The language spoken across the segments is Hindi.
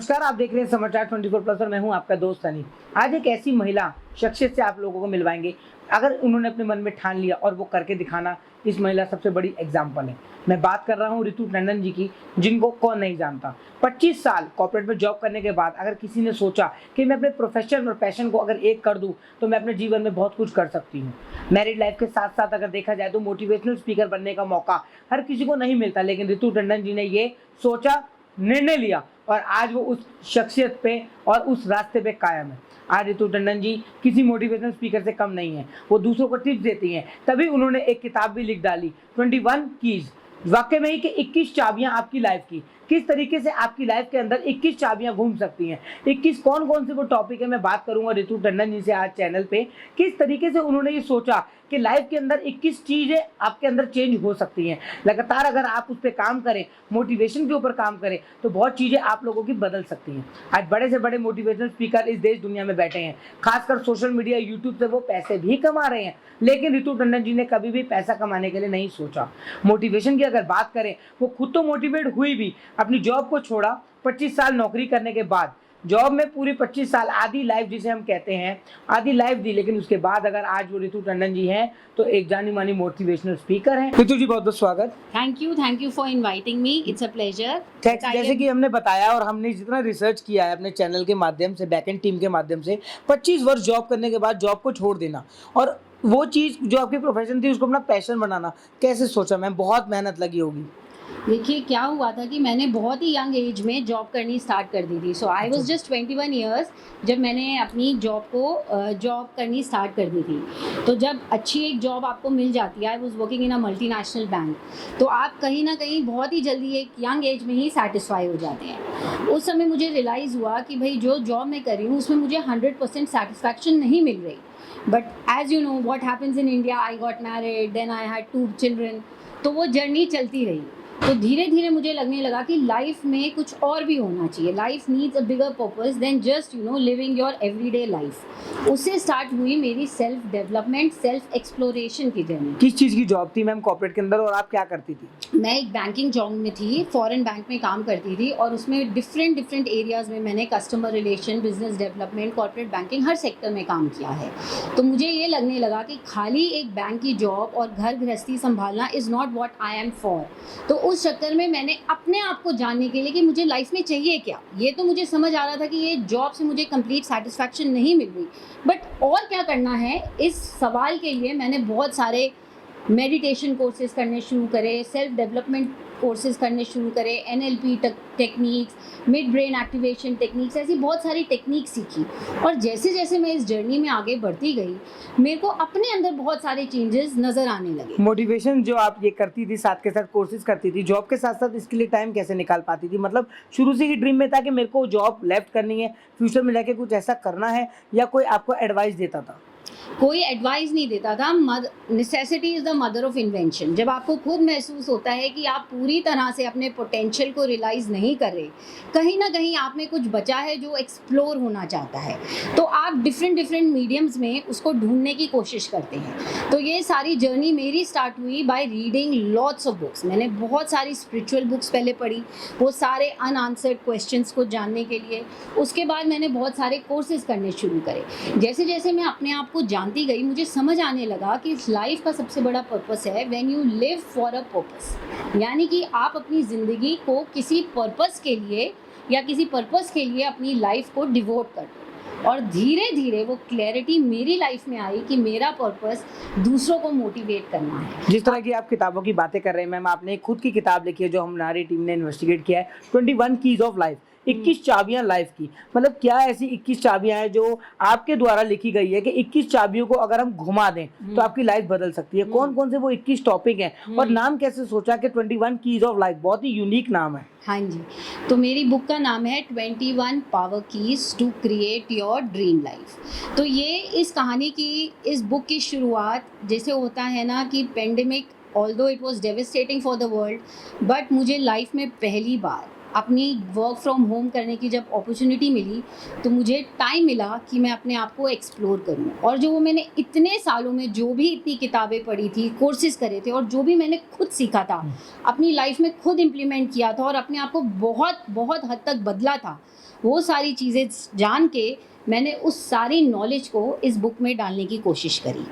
नमस्कार, आप देख रहे हैं समाचार 24+ और मैं हूं आपका दोस्त सनी। आज एक ऐसी महिला शख्सियत से आप लोगों को मिलवाएंगे, अगर उन्होंने अपने मन में ठान लिया और वो करके दिखाना, इस महिला सबसे बड़ी एग्जाम्पल है। मैं बात कर रहा हूं रितु टंडन जी की, जिनको कौन नहीं जानता। 25 साल कॉर्पोरेट में जॉब करने के बाद अगर किसी ने सोचा कि मैं अपने प्रोफेशन और पैशन को अगर एक कर दूं तो मैं अपने जीवन में बहुत कुछ कर सकती हूं। मैरिड लाइफ के साथ साथ अगर देखा जाए तो मोटिवेशनल स्पीकर बनने का मौका हर किसी को नहीं मिलता, लेकिन रितु टंडन जी ने ये सोचा, निर्णय लिया और आज वो उस शख्सियत पे और उस रास्ते पे कायम है। आज रितु टंडन जी किसी मोटिवेशनल स्पीकर से कम नहीं है, वो दूसरों को टिप्स देती हैं। तभी उन्होंने एक किताब भी लिख डाली, 21 कीज, वाकई में ही कि 21 चाबियां आपकी लाइफ की, किस तरीके से आपकी लाइफ के अंदर 21 चाबियां घूम सकती हैं। 21 कौन कौन से वो टॉपिक है, मैं बात करूंगा रितु टंडन जी से आज चैनल पे। किस तरीके से उन्होंने ये सोचा कि लाइफ के अंदर 21 चीज़ें आपके अंदर चेंज हो सकती हैं। लगातार अगर आप उस पर काम करें, मोटिवेशन के ऊपर काम करें, तो बहुत चीज़ें आप लोगों की बदल सकती हैं। आज बड़े से बड़े मोटिवेशनल स्पीकर इस देश दुनिया में बैठे हैं, खासकर सोशल मीडिया यूट्यूब से वो पैसे भी कमा रहे हैं, लेकिन रितु टंडन जी ने कभी भी पैसा कमाने के लिए नहीं सोचा। मोटिवेशन की अगर बात करें, वो खुद तो मोटिवेट हुई भी, अपनी जॉब को छोड़ा 25 साल नौकरी करने के बाद, जॉब में पूरी 25 साल आधी लाइफ जिसे हम कहते हैं, आधी लाइफ दी, लेकिन उसके बाद अगर आज वो रितु टंडन जी हैं तो एक जानी मानी मोटिवेशनल स्पीकर हैं। रितु जी, बहुत बहुत स्वागत। Thank you for inviting me, it's a pleasure. जैसे कि हमने बताया और हमने जितना रिसर्च किया है अपने चैनल के माध्यम से, बैकएंड टीम के माध्यम से, 25 वर्ष जॉब करने के बाद जॉब को छोड़ देना और वो चीज़ जो आपकी प्रोफेशन थी उसको अपना पैशन बनाना, कैसे सोचा मैम? बहुत मेहनत लगी होगी। देखिए क्या हुआ था कि मैंने बहुत ही यंग एज में जॉब करनी स्टार्ट कर दी थी। सो आई वाज जस्ट 21 ईयर्स जब मैंने अपनी जॉब करनी स्टार्ट कर दी थी। तो जब अच्छी एक जॉब आपको मिल जाती है, I was working in a multinational bank, तो आप कहीं ना कहीं बहुत ही जल्दी एक यंग एज में ही सेटिस्फाई हो जाते हैं। उस समय मुझे रियलाइज़ हुआ कि भाई जो जॉब मैं कर रही हूँ उसमें मुझे 100% सेटिस्फैक्शन नहीं मिल रही। But as you know what happens in India, I got married, then I had 2 children, तो वो जर्नी चलती रही। तो धीरे धीरे मुझे लगने लगा कि लाइफ में कुछ और भी होना चाहिए। Life needs a bigger purpose then just living your everyday life. उससे स्टार्ट हुई मेरी सेल्फ डेवलपमेंट, सेल्फ एक्सप्लोरेशन की जर्नी। किस चीज़ की जॉब थी मैम कॉर्पोरेट के अंदर और आप क्या करती थी? मैं एक बैंकिंग जॉब में थी, फॉरेन बैंक में काम करती थी और उसमें डिफरेंट एरियाज़ में मैंने customer relation, business development, corporate banking, हर सेक्टर में काम किया है। तो मुझे ये लगने लगा कि खाली एक बैंक की जॉब और घर गृहस्थी संभालना is not what I am for. तो उस चक्कर में मैंने अपने आप को जानने के लिए कि मुझे लाइफ में चाहिए क्या, ये तो मुझे समझ आ रहा था कि ये जॉब से मुझे कंप्लीट सेटिस्फैक्शन नहीं मिल रही, बट और क्या करना है, इस सवाल के लिए मैंने बहुत सारे मेडिटेशन कोर्सेज करने शुरू करे, सेल्फ डेवलपमेंट कोर्सेज करने शुरू करे, NLP techniques, mid brain activation techniques, ऐसी बहुत सारी टेक्निक सीखी। और जैसे जैसे मैं इस जर्नी में आगे बढ़ती गई, मेरे को अपने अंदर बहुत सारे चेंजेस नज़र आने लगे। मोटिवेशन जो आप ये करती थी, साथ के साथ कोर्सेज करती थी, जॉब के साथ साथ इसके लिए टाइम कैसे निकाल पाती थी? मतलब शुरू से ही ड्रीम में था कि मेरे को जॉब लेफ्ट करनी है, फ्यूचर में जाके कुछ ऐसा करना है, या कोई आपको एडवाइस देता था? कोई एडवाइस नहीं देता था। Necessity is the mother of invention. जब आपको खुद महसूस होता है कि आप पूरी तरह से अपने पोटेंशियल को रियलाइज़ नहीं कर रहे, कहीं ना कहीं आप में कुछ बचा है जो एक्सप्लोर होना चाहता है, तो आप डिफरेंट मीडियम्स में उसको ढूंढने की कोशिश करते हैं। तो ये सारी जर्नी मेरी स्टार्ट हुई by reading lots of books. मैंने बहुत सारी स्पिरिचुअल बुक्स पहले पढ़ी, वो सारे अनआंसर्ड क्वेश्चंस को जानने के लिए। उसके बाद मैंने बहुत सारे कोर्सेज करने शुरू करे। जैसे जैसे मैं अपने आप को जानती गई, मुझे समझ आने लगा कि इस लाइफ का सबसे बड़ा पर्पस है when you live for a purpose, यानी कि आप अपनी ज़िंदगी को किसी पर्पस के लिए या किसी पर्पस के लिए अपनी लाइफ को डिवोट कर दो। और धीरे धीरे वो क्लैरिटी मेरी लाइफ में आई कि मेरा पर्पस दूसरों को मोटिवेट करना है। जिस तरह की आप किताबों की बातें कर रहे हैं मैम, आपने खुद की किताब लिखी है जो हमारी टीम ने इन्वेस्टिगेट किया है, 21 कीज ऑफ लाइफ, 21 चाबियां लाइफ की। मतलब क्या ऐसी 21 चाबियां हैं जो आपके द्वारा लिखी गई है कि 21 चाबियों को अगर हम घुमा दें तो आपकी लाइफ बदल सकती है? कौन कौन से वो 21 टॉपिक हैं और नाम कैसे सोचा कि 21 कीज ऑफ लाइफ? बहुत ही यूनिक नाम है। हाँ जी, तो मेरी बुक का नाम है 21 power keys to create your dream life. तो ये इस कहानी की, इस बुक की शुरुआत जैसे होता है ना कि pandemic, although it was devastating for the world, but मुझे लाइफ में पहली बार अपनी वर्क फ्रॉम होम करने की जब अपॉर्चुनिटी मिली, तो मुझे टाइम मिला कि मैं अपने आप को एक्सप्लोर करूं। और जो वो मैंने इतने सालों में जो भी इतनी किताबें पढ़ी थी, कोर्सेज करे थे और जो भी मैंने खुद सीखा था, अपनी लाइफ में खुद इम्प्लीमेंट किया था और अपने आप को बहुत हद तक बदला था, वो सारी चीज़ें जान के मैंने उस सारी नॉलेज को इस बुक में डालने की कोशिश करी।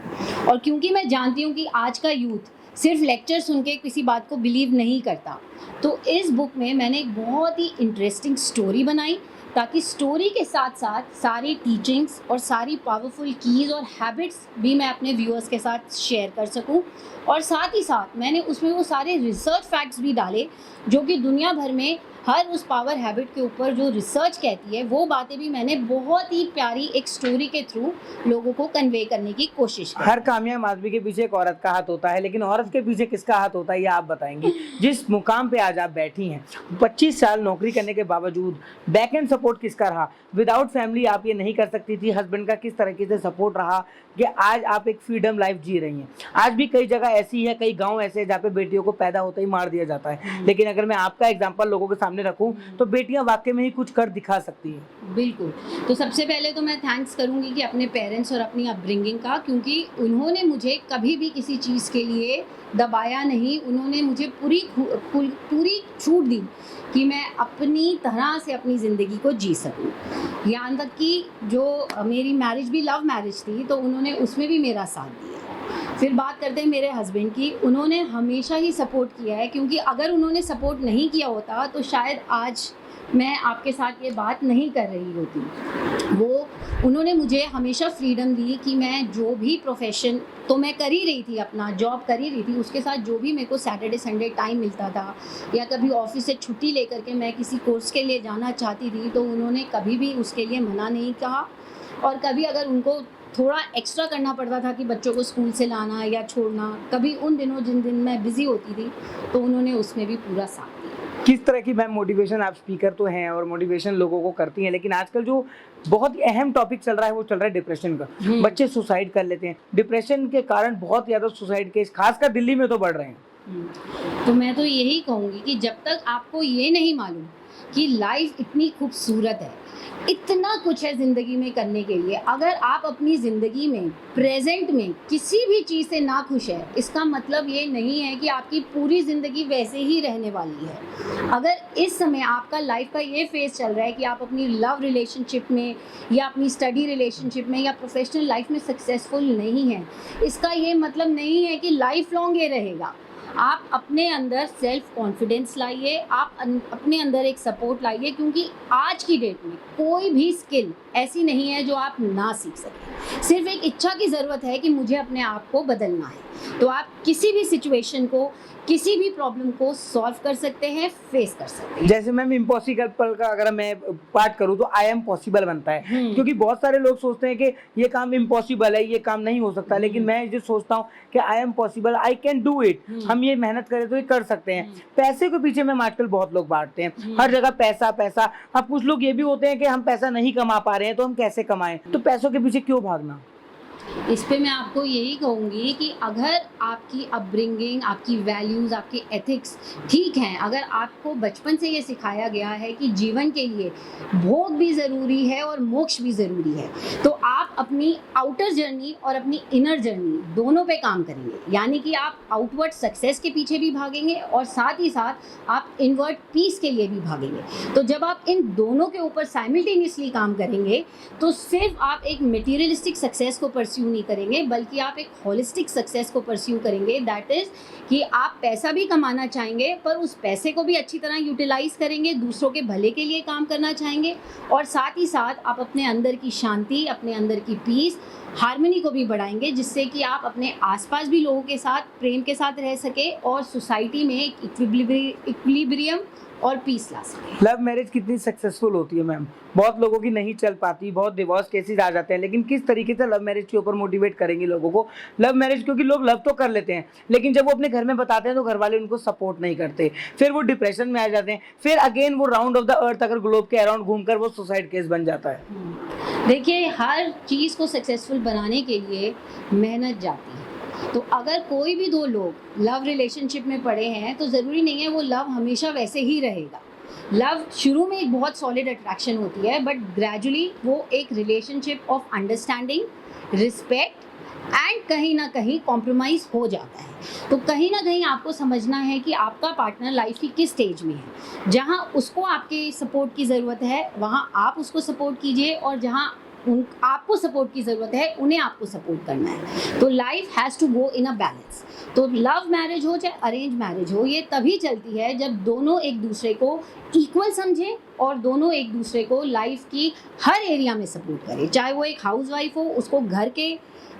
और क्योंकि मैं जानती हूँ कि आज का यूथ सिर्फ लेक्चर सुन के किसी बात को बिलीव नहीं करता, तो इस बुक में मैंने एक बहुत ही इंटरेस्टिंग स्टोरी बनाई, ताकि स्टोरी के साथ साथ सारी टीचिंग्स और सारी पावरफुल कीज़ और हैबिट्स भी मैं अपने व्यूअर्स के साथ शेयर कर सकूं। और साथ ही साथ मैंने उसमें वो सारे रिसर्च फैक्ट्स भी डाले जो कि दुनिया भर में हर उस पावर हैबिट के ऊपर जो रिसर्च कहती है, वो बातें भी मैंने बहुत ही प्यारी एक स्टोरी के थ्रू लोगों को कन्वे करने की कोशिश की। हर कामयाब आदमी के पीछे एक औरत का हाथ होता है, लेकिन औरत के पीछे किसका हाथ होता है ये आप बताएंगी। जिस मुकाम पे आज आप बैठी हैं, 25 साल नौकरी करने के बावजूद बैक एंड सपोर्ट किसका रहा? विदाउट फैमिली आप ये नहीं कर सकती थी। हस्बैंड का किस तरीके से सपोर्ट रहा कि आज आप एक फ्रीडम लाइफ जी रही हैं। आज भी कई जगह ऐसी है, कई गाँव ऐसे हैं जहाँ पे बेटियों को पैदा होते ही मार दिया जाता है, लेकिन अगर मैं आपका एग्जाम्पल लोगों के सामने रखूँ तो बेटियां वाकई में ही कुछ कर दिखा सकती हैं। बिल्कुल। तो सबसे पहले तो मैं थैंक्स करूंगी कि अपने पेरेंट्स और अपनी अपब्रिंगिंग का, क्योंकि उन्होंने मुझे कभी भी किसी चीज़ के लिए दबाया नहीं। उन्होंने मुझे पूरी छूट दी कि मैं अपनी तरह से अपनी ज़िंदगी को जी सकूं। यहाँ तक कि जो मेरी मैरिज भी लव मैरिज थी, तो उन्होंने उसमें भी मेरा साथ दिया। फिर बात करते हैं मेरे हस्बैंड की, उन्होंने हमेशा ही सपोर्ट किया है, क्योंकि अगर उन्होंने सपोर्ट नहीं किया होता तो शायद आज मैं आपके साथ ये बात नहीं कर रही होती। उन्होंने मुझे हमेशा फ्रीडम दी कि मैं जो भी प्रोफेशन तो मैं कर ही रही थी, अपना जॉब कर ही रही थी, उसके साथ जो भी मेरे को सैटरडे संडे टाइम मिलता था या कभी ऑफिस से छुट्टी लेकर के मैं किसी कोर्स के लिए जाना चाहती थी, तो उन्होंने कभी भी उसके लिए मना नहीं कहा। और कभी अगर उनको थोड़ा एक्स्ट्रा करना पड़ता था कि बच्चों को स्कूल से लाना या छोड़ना, कभी उन दिनों जिन दिन मैं बिज़ी होती थी, तो उन्होंने उसमें भी पूरा साथ दिया। किस तरह की मैम मोटिवेशन, आप स्पीकर तो हैं और मोटिवेशन लोगों को करती हैं, लेकिन आजकल जो बहुत ही अहम टॉपिक चल रहा है वो चल रहा है डिप्रेशन का। बच्चे सुसाइड कर लेते हैं, डिप्रेशन के कारण बहुत ज़्यादा सुसाइड केस खासकर दिल्ली में तो बढ़ रहे हैं। तो मैं तो यही कहूँगी कि जब तक आपको ये नहीं मालूम कि लाइफ इतनी खूबसूरत है, इतना कुछ है ज़िंदगी में करने के लिए, अगर आप अपनी ज़िंदगी में प्रेजेंट में किसी भी चीज़ से ना खुश है, इसका मतलब ये नहीं है कि आपकी पूरी ज़िंदगी वैसे ही रहने वाली है। अगर इस समय आपका लाइफ का ये फेज़ चल रहा है कि आप अपनी लव रिलेशनशिप में या अपनी स्टडी रिलेशनशिप में या प्रोफेशनल लाइफ में सक्सेसफुल नहीं है, इसका ये मतलब नहीं है कि लाइफ लॉन्ग ये रहेगा। आप अपने अंदर सेल्फ कॉन्फिडेंस लाइए, आप अपने अंदर एक सपोर्ट लाइए, क्योंकि आज की डेट में कोई भी स्किल ऐसी नहीं है जो आप ना सीख सकें। सिर्फ एक इच्छा की ज़रूरत है कि मुझे अपने आप को बदलना है, तो आप किसी भी सिचुएशन को, किसी भी प्रॉब्लम को सॉल्व कर सकते हैं, फेस कर सकते हैं। जैसे मैम इम्पॉसिबल का अगर मैं पार्ट करूँ तो आई एम पॉसिबल बनता है, क्योंकि बहुत सारे लोग सोचते हैं कि ये काम इम्पॉसिबल है, ये काम नहीं हो सकता, लेकिन मैं जो सोचता हूँ कि I am possible, I can do it, हम ये मेहनत करें तो ये कर सकते हैं। पैसे के पीछे मैम आजकल बहुत लोग बांटते हैं, हर जगह पैसा पैसा। अब कुछ लोग ये भी होते हैं कि हम पैसा नहीं कमा पा रहे हैं तो हम कैसे कमाएं, तो पैसों के पीछे क्यों भागना? इस पे मैं आपको यही कहूँगी कि अगर आपकी अपब्रिंगिंग, आपकी वैल्यूज़, आपके एथिक्स ठीक हैं, अगर आपको बचपन से ये सिखाया गया है कि जीवन के लिए भोग भी ज़रूरी है और मोक्ष भी ज़रूरी है, तो आप अपनी आउटर जर्नी और अपनी इनर जर्नी दोनों पे काम करेंगे। यानी कि आप आउटवर्ड सक्सेस के पीछे भी भागेंगे और साथ ही साथ आप इनवर्ड पीस के लिए भी भागेंगे। तो जब आप इन दोनों के ऊपर साइमल्टेनियसली काम करेंगे, तो सिर्फ आप एक मटेरियलिस्टिक सक्सेस को परस्यू नहीं करेंगे, बल्कि आप एक होलिस्टिक सक्सेस को परस्यू करेंगे। दैट इज कि आप पैसा भी कमाना चाहेंगे, पर उस पैसे को भी अच्छी तरह यूटिलाइज करेंगे, दूसरों के भले के लिए काम करना चाहेंगे, और साथ ही साथ आप अपने अंदर की शांति, अपने अंदर की पीस, हार्मनी को भी बढ़ाएंगे, जिससे कि आप अपने आसपास भी लोगों के साथ प्रेम के साथ रह सके और सोसाइटी में एक इक्विलिब्रियम और पीस ला सके। लव मैरिज कितनी सक्सेसफुल होती है मैम? बहुत लोगों की नहीं चल पाती, बहुत डिवोर्स केसेस आ जाते हैं, लेकिन किस तरीके से लव मैरिज के ऊपर मोटिवेट करेंगे लोगों को? लव मैरिज, क्योंकि लोग लव तो कर लेते हैं, लेकिन जब वो अपने घर में बताते हैं तो घर वाले उनको सपोर्ट नहीं करते, फिर वो डिप्रेशन में आ जाते हैं, फिर अगेन वो राउंड ऑफ द अर्थ अगर ग्लोब के अराउंड घूमकर वो सुसाइड केस बन जाता है। देखिए, हर चीज़ को सक्सेसफुल बनाने के लिए मेहनत जाती है। तो अगर कोई भी दो लोग लव रिलेशनशिप में पड़े हैं, तो ज़रूरी नहीं है वो लव हमेशा वैसे ही रहेगा। लव शुरू में एक बहुत सॉलिड अट्रैक्शन होती है, बट ग्रेजुअली वो एक relationship of understanding, respect, and कहीं ना कहीं कॉम्प्रोमाइज़ हो जाता है। तो कहीं ना कहीं आपको समझना है कि आपका पार्टनर लाइफ की किस स्टेज में है। जहाँ उसको आपके सपोर्ट की ज़रूरत है वहाँ आप उसको सपोर्ट कीजिए, और जहाँ आपको सपोर्ट की ज़रूरत है उन्हें आपको सपोर्ट करना है। तो life has to go in a balance. तो लव मैरिज हो चाहे अरेंज मैरिज हो, ये तभी चलती है जब दोनों एक दूसरे को इक्वल समझें और दोनों एक दूसरे को लाइफ की हर एरिया में सपोर्ट करें। चाहे वो एक हाउसवाइफ हो, उसको घर के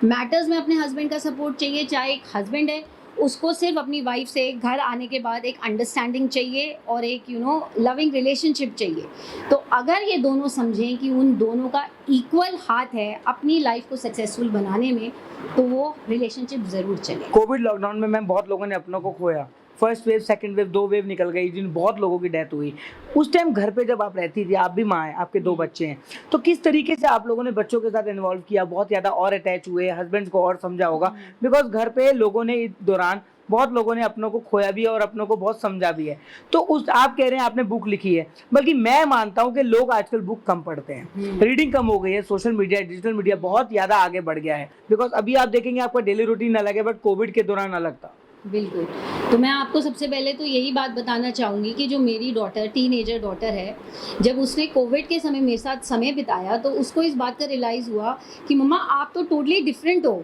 मैटर्स में अपने हस्बैंड का सपोर्ट चाहिए, चाहे एक हस्बैंड है उसको सिर्फ अपनी वाइफ से घर आने के बाद एक अंडरस्टैंडिंग चाहिए और एक लविंग रिलेशनशिप चाहिए। तो अगर ये दोनों समझें कि उन दोनों का इक्वल हाथ है अपनी लाइफ को सक्सेसफुल बनाने में, तो वो रिलेशनशिप ज़रूर चले। कोविड लॉकडाउन में मैम बहुत लोगों ने अपनों को खोया। First wave, second wave, 2 wave निकल गई जिन बहुत लोगों की डेथ हुई। उस टाइम घर पे जब आप रहती थी, आप भी माँ हैं, आपके 2 बच्चे हैं, तो किस तरीके से आप लोगों ने बच्चों के साथ इन्वॉल्व किया? बहुत ज़्यादा और अटैच हुए, हस्बैंड्स को और समझा होगा, बिकॉज घर पे लोगों ने इस दौरान बहुत लोगों ने अपनों को खोया भी है और अपनों को बहुत समझा भी है। तो उस आप कह रहे हैं आपने बुक लिखी है, बल्कि मैं मानता हूं कि लोग आजकल बुक कम पढ़ते हैं, रीडिंग कम हो गई है, सोशल मीडिया, डिजिटल मीडिया बहुत ज़्यादा आगे बढ़ गया है। बिकॉज अभी आप देखेंगे आपका डेली रूटीन अलग है, बट कोविड के दौरान अलग था। बिल्कुल। तो मैं आपको सबसे पहले तो यही बात बताना चाहूँगी कि जो मेरी डॉटर, टीनेजर डॉटर है, जब उसने कोविड के समय मेरे साथ समय बिताया तो उसको इस बात का रियलाइज़ हुआ कि मम्मा आप तो टोटली डिफरेंट हो।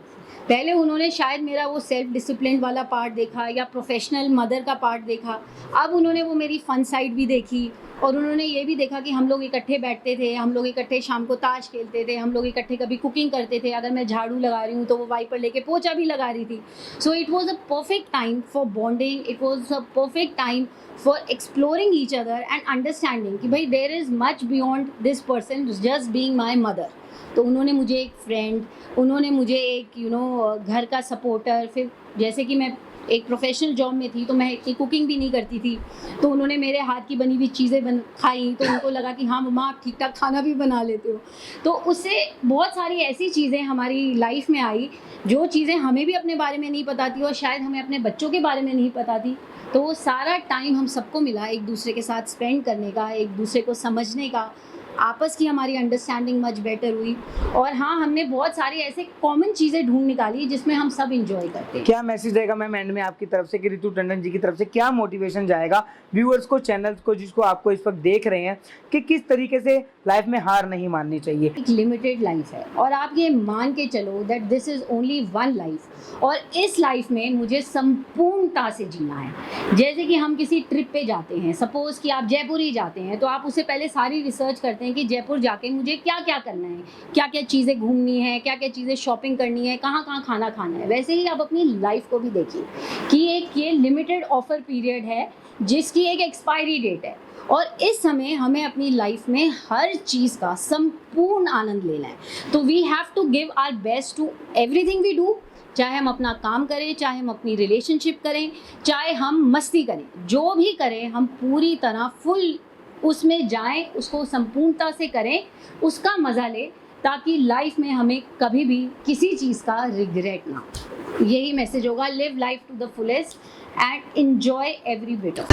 पहले उन्होंने शायद मेरा वो सेल्फ डिसिप्लिन वाला पार्ट देखा या प्रोफेशनल मदर का पार्ट देखा, अब उन्होंने वो मेरी फ़न साइड भी देखी, और उन्होंने ये भी देखा कि हम लोग इकट्ठे बैठते थे, हम लोग इकट्ठे शाम को ताश खेलते थे, हम लोग इकट्ठे कभी कुकिंग करते थे, अगर मैं झाड़ू लगा रही हूँ तो वो वाइपर लेके पोछा भी लगा रही थी। So it was a perfect time for bonding, it was a perfect time for exploring each other and understanding कि भाई there is much beyond this person just being my mother. तो उन्होंने मुझे एक फ्रेंड, उन्होंने मुझे एक घर का सपोर्टर, फिर जैसे कि मैं एक प्रोफेशनल जॉब में थी तो मैं इतनी कुकिंग भी नहीं करती थी, तो उन्होंने मेरे हाथ की बनी हुई चीज़ें खाई, तो उनको लगा कि हाँ मम्मा आप ठीक ठाक खाना भी बना लेते हो। तो उससे बहुत सारी ऐसी चीज़ें हमारी लाइफ में आई जो चीज़ें हमें भी अपने बारे में नहीं पता थी और शायद हमें अपने बच्चों के बारे में नहीं पता थी। तो वो सारा टाइम हम सबको मिला एक दूसरे के साथ स्पेंड करने का, एक दूसरे को समझने का, आपस की हमारी अंडरस्टैंडिंग मच बेटर हुई। और हाँ, हमने बहुत सारी ऐसे कॉमन चीज़ें ढूंढ निकाली जिसमें हम सब इंजॉय करते हैं। क्या मैसेज रहेगा मैम एंड में आपकी तरफ से कि रितु टंडन जी की तरफ से क्या मोटिवेशन जाएगा व्यूअर्स को, चैनल्स को, जिसको आपको इस वक्त देख रहे हैं, कि किस तरीके से लाइफ में हार नहीं माननी चाहिए? एक लिमिटेड लाइफ है और आप ये मान के चलो that this is only one life, और इस लाइफ में मुझे संपूर्णता से जीना है। जैसे कि हम किसी ट्रिप पे जाते हैं, सपोज़ कि आप जयपुर ही जाते हैं, तो आप उससे पहले सारी रिसर्च करते हैं कि जयपुर जाके मुझे क्या क्या करना है, क्या क्या चीज़ें घूमनी है, क्या क्या चीज़ें शॉपिंग करनी है, कहाँ कहाँ खाना खाना है। वैसे ही आप अपनी लाइफ को भी देखिए कि एक ये लिमिटेड ऑफर पीरियड है जिसकी एक एक्सपायरी डेट है, और इस समय हमें अपनी लाइफ में हर चीज़ का संपूर्ण आनंद लेना है। तो we have to give our best to everything we do, चाहे हम अपना काम करें, चाहे हम अपनी रिलेशनशिप करें, चाहे हम मस्ती करें, जो भी करें हम पूरी तरह फुल उसमें जाएं, उसको संपूर्णता से करें, उसका मज़ा लें, ताकि लाइफ में हमें कभी भी किसी चीज़ का रिग्रेट ना हो। यही मैसेज होगा, live life to the fullest and enjoy every bit of